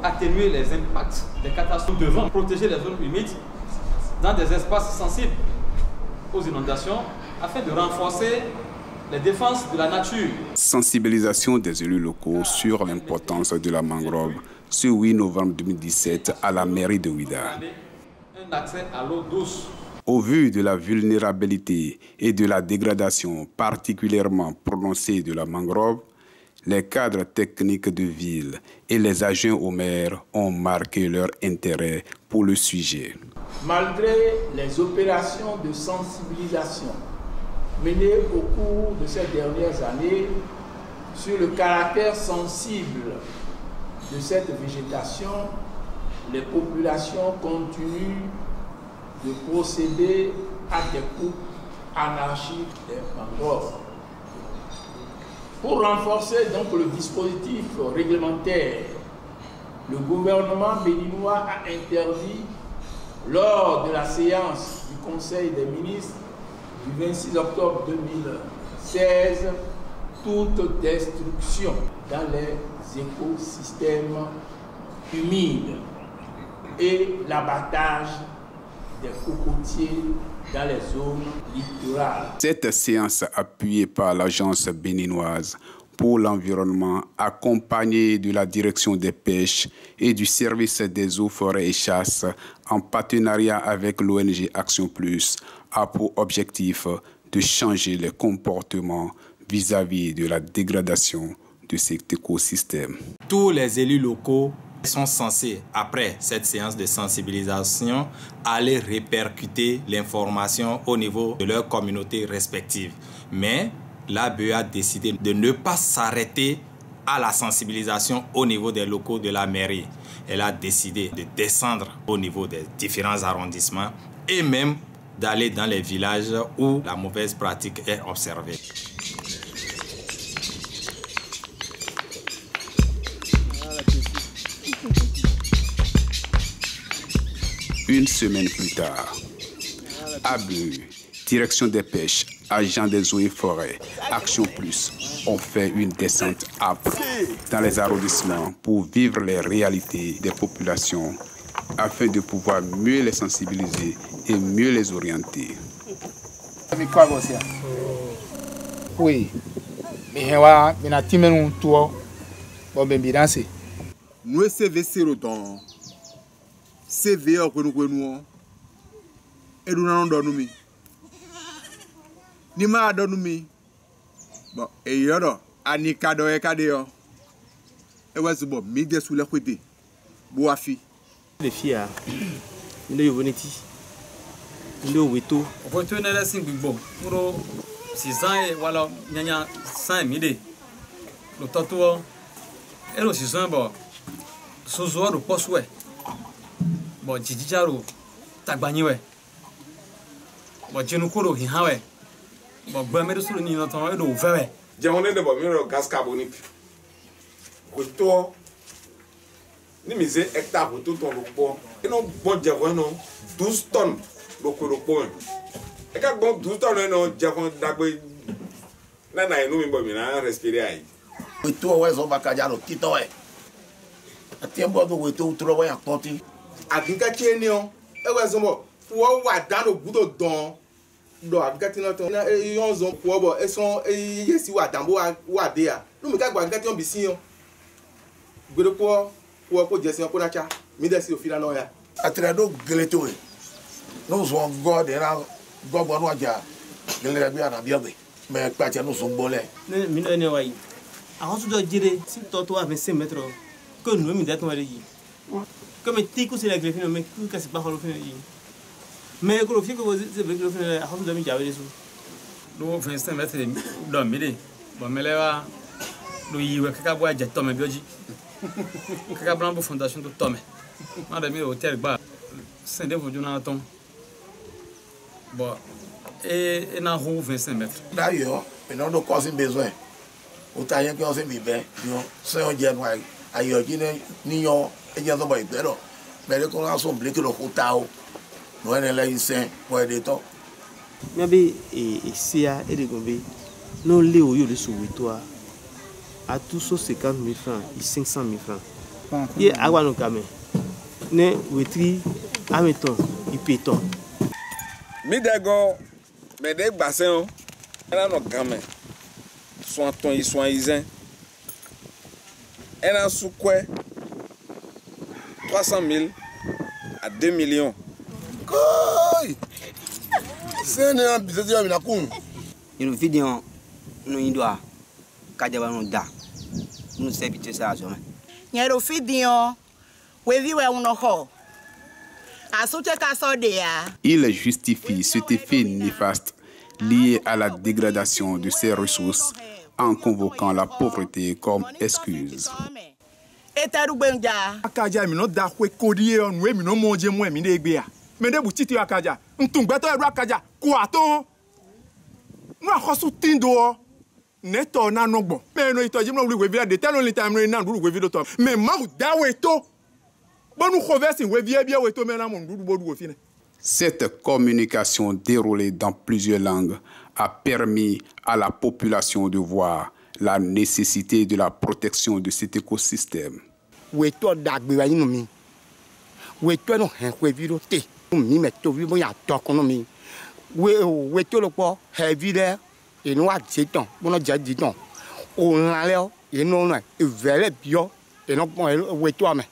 atténuer les impacts des catastrophes, nous devons protéger les zones humides dans des espaces sensibles aux inondations afin de renforcer les défenses de la nature. Sensibilisation des élus locaux sur l'importance de la mangrove ce 8 novembre 2017 à la mairie de Ouidah. Un accès à l'eau douce. Au vu de la vulnérabilité et de la dégradation particulièrement prononcée de la mangrove, les cadres techniques de ville et les agents au maire ont marqué leur intérêt pour le sujet. Malgré les opérations de sensibilisation menées au cours de ces dernières années sur le caractère sensible de cette végétation, les populations continuent de procéder à des coupes anarchiques des mangroves. Pour renforcer donc le dispositif réglementaire, le gouvernement béninois a interdit lors de la séance du Conseil des ministres du 26 octobre 2016 toute destruction dans les écosystèmes humides et l'abattage des cocotiers dans les zones littorales. Cette séance appuyée par l'Agence béninoise pour l'environnement, accompagnée de la direction des pêches et du service des eaux, forêts et chasses, en partenariat avec l'ONG Action Plus, a pour objectif de changer les comportements vis-à-vis de la dégradation de cet écosystème. Tous les élus locaux sont censés, après cette séance de sensibilisation, aller répercuter l'information au niveau de leurs communautés respectives. Mais l'ABE a décidé de ne pas s'arrêter à la sensibilisation au niveau des locaux de la mairie. Elle a décidé de descendre au niveau des différents arrondissements et même d'aller dans les villages où la mauvaise pratique est observée. Une semaine plus tard, ABE, Direction des pêches, agents des eaux et forêts, Action Plus ont fait une descente âpre dans les arrondissements pour vivre les réalités des populations afin de pouvoir mieux les sensibiliser et mieux les orienter. Oui, nous CV dans CV et nous n'en donnons pas. Ni ma donumi bon e yoro ani kado e kadeo e wazubo mi de sous la côté bo afi les filles a ndo yoboniti ndo weto on peut tenir la single bon pour 6 ans et voilà nyanya 5000 le toto et le 6 ans bon sozo ro poswe bon jijijaro tagbani we bon jenukoro hihawe bon ben sur le niveau temps et de ouvert jamono de bon miro gaz carbonique koto ni mise hectare koto ton lopo et non bon javon non 12 tonnes lopo e ka bon 12 tonnes non javon dagbe na inu mi bo mi na respirer ai koto we zo bakaja lo tito e atembo do weto tro we akonti aginka cheni o e we zo mo wo wa dan o gudo don do agati na ton na yon zon ko bo e son yesi wa dambo wa de a no mi ka gba agati on bi sin yo gbere ko jesi ko na cha mi de si o fira no ya atredo geleto e no zo god era gogo no aja gelere bi ana bi obe me pa che no so gbole mi no ne wa yi àwọn tó jọ jire si toto a 25 mètres que nous mi daton wale yi comme tiku c'est la grefine mais que c'est pas holo fin yi mais que le fait que vous êtes avec le fait à home de mi jawe so do 25 mètres do mi de bon melewa do yi we kaka bo aje to me bioji kaka blanc fondation do tome madame mi hôtel gba sende fojo na ton bon et na ho 25 mètres d'ailleurs mais non do cause besoin o ta yen que on se mi ben yo se on je no ayo ji ni yo e je so bo ibero mais le qu'on a son blé que le hotao no ene la isen po de to nyabe e sia e de gombe no le o yo le souweto a tout so 50 000 francs et 500 000 francs ye agua no game ne wetri ameton ipeton mi dego me de gbasen o era no game soin ton yi soin izen era soukwe 300,000 à 2 millions. Kai! C'est un business de la cour. Nous vidéo nous doit kadaba no da. Nous c'est habitué ça jamais. Nyero vidéo we viwe uno ho. Asute ka so de ya. Il justifie cet effet néfaste lié à la dégradation de ses ressources en convoquant la pauvreté comme excuse. Akaja mi no da kwe kodi e onu e mi no monje mu e mi de gbe a. Me de bu titi akaja. Ntungbe to eru akaja ku aton. Nu akosu tindo. Neto na nogbo. Me no itoji mo we via de tell only time no na ndu we video to. Me ma u da we to. Bonu converse we via bia we to me na mo ndu bodu wo fine. Cette communication déroulée dans plusieurs langues a permis à la population de voir la nécessité de la protection de cet écosystème. We to dagbe wa yinu mi. We to no hen we vi te. Mi me to vi mo ya to kono mi. We to lo po he vi le e no a jeton, mo no ja jeton. O nla le o e no no e vele bio e no pon we to ame.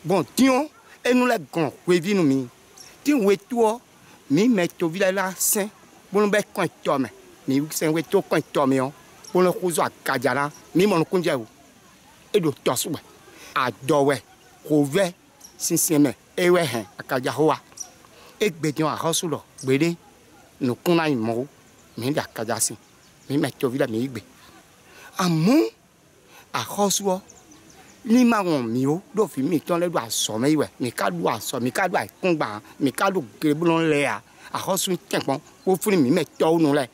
Bon tion e no le gon we vi no mi. Ti we to mi me to vi la sen. Bon be kon to me. Mi sen we to kon to me o. Pour le cousu à Kajara, mi mon kunja et do toswe a dowe rove sinseme ewe hen akajahoa egbejon a hosulo gbede no kunna imo mi da kajasi mi meto vida mi igbe amu a hosuo ni ma won mi o do fi mi ton le do aso me iwe mi ka do aso mi ka do aikungba mi ka do grebulon le a hosu tenpon wo funi mi meto nu le.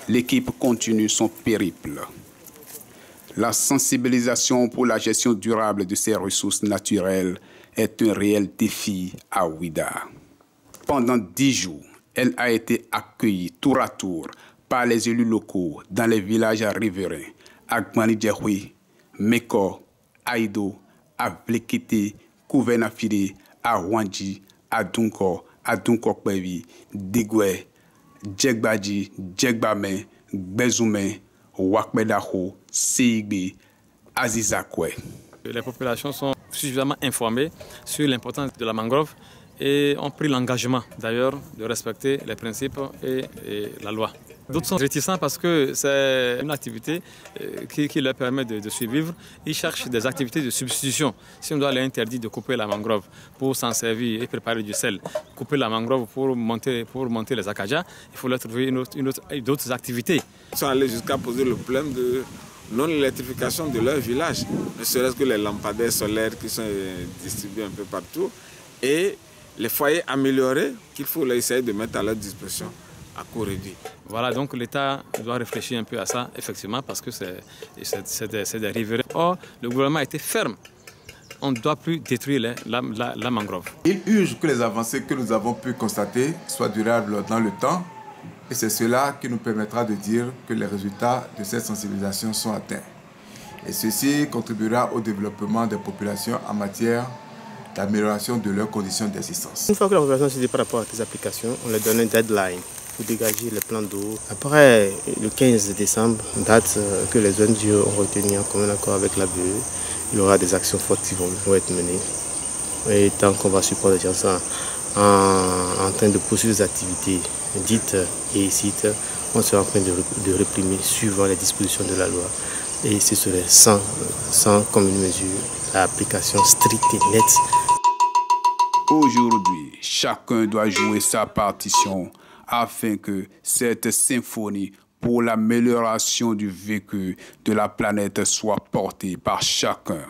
L'équipe continue son périple. La sensibilisation pour la gestion durable de ces ressources naturelles est un réel défi à Ouida. Pendant 10 jours, elle a été accueillie tour à tour par les élus locaux dans les villages riverains, Agmanidjehoui, Meko, Aïdo, Avlekete, Kouvenafide, Arwandji, Adunko, Adunkokbevi, Degwe, Djegbadji, Djegbame, Gbezoume, Wakbedaho, Seigbe, Azizakwe. Les populations sont suffisamment informées sur l'importance de la mangrove et ont pris l'engagement d'ailleurs de respecter les principes et la loi. D'autres sont réticents parce que c'est une activité qui leur permet de survivre. Ils cherchent des activités de substitution. Si on doit leur interdire de couper la mangrove pour s'en servir et préparer du sel, couper la mangrove pour monter les acadias, il faut leur trouver d'autres activités. Ils sont allés jusqu'à poser le problème de non-électrification de leur village, ne serait-ce que les lampadaires solaires qui sont distribués un peu partout et les foyers améliorés qu'il faut essayer de mettre à leur disposition à coût réduit. Voilà, donc l'État doit réfléchir un peu à ça, effectivement, parce que c'est des riverains. Or, le gouvernement a été ferme. On ne doit plus détruire la mangrove. Il urge que les avancées que nous avons pu constater soient durables dans le temps. Et c'est cela qui nous permettra de dire que les résultats de cette sensibilisation sont atteints. Et ceci contribuera au développement des populations en matière d'amélioration de leurs conditions d'existence. Une fois que la population s'est dit par rapport à ces applications, on leur donne un deadline pour dégager les plans d'eau. Après le 15 décembre, date que les ONG ont retenu en commun accord avec la BE, il y aura des actions fortes qui vont être menées. Et tant qu'on va supporter les gens en train de poursuivre les activités dites et illicites, on sera en train de réprimer suivant les dispositions de la loi. Et ce serait sans commune mesure l'application stricte et nette. Aujourd'hui, chacun doit jouer sa partition afin que cette symphonie pour l'amélioration du vécu de la planète soit portée par chacun.